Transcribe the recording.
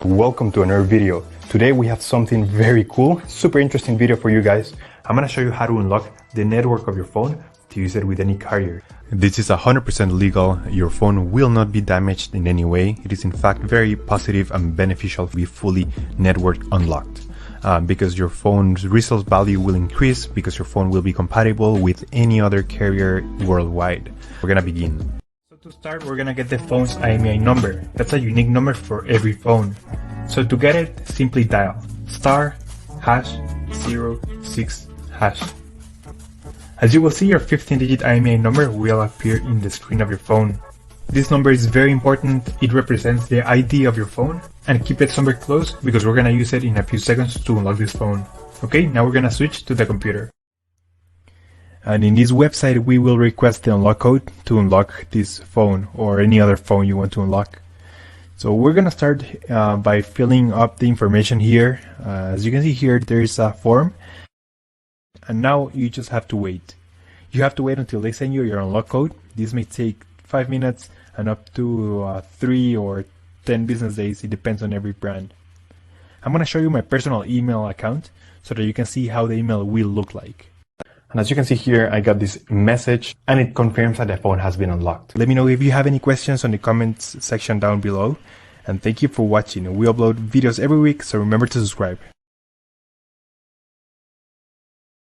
Welcome to another video. Today we have something very cool, super interesting video for you guys. I'm gonna show you how to unlock the network of your phone to use it with any carrier. This is 100% legal. Your phone will not be damaged in any way. It is in fact very positive and beneficial to be fully network unlocked. Because your phone's resale value will increase because your phone will be compatible with any other carrier worldwide. We're gonna begin. So to start, we're gonna get the phone's IMEI number. That's a unique number for every phone. So to get it, simply dial *#06#. As you will see, your 15-digit IMEI number will appear in the screen of your phone. This number is very important. It represents the ID of your phone, and keep it somewhere close because we're gonna use it in a few seconds to unlock this phone. Okay, now we're gonna switch to the computer. And in this website, we will request the unlock code to unlock this phone or any other phone you want to unlock. So we're gonna start by filling up the information here. As you can see here, there is a form. And now you just have to wait. You have to wait until they send you your unlock code. This may take 5 minutes and up to 3 or 10 business days. It depends on every brand. I'm gonna show you my personal email account so that you can see how the email will look like. And as you can see here, I got this message and it confirms that the phone has been unlocked. Let me know if you have any questions on the comments section down below. And thank you for watching. We upload videos every week, so remember to subscribe.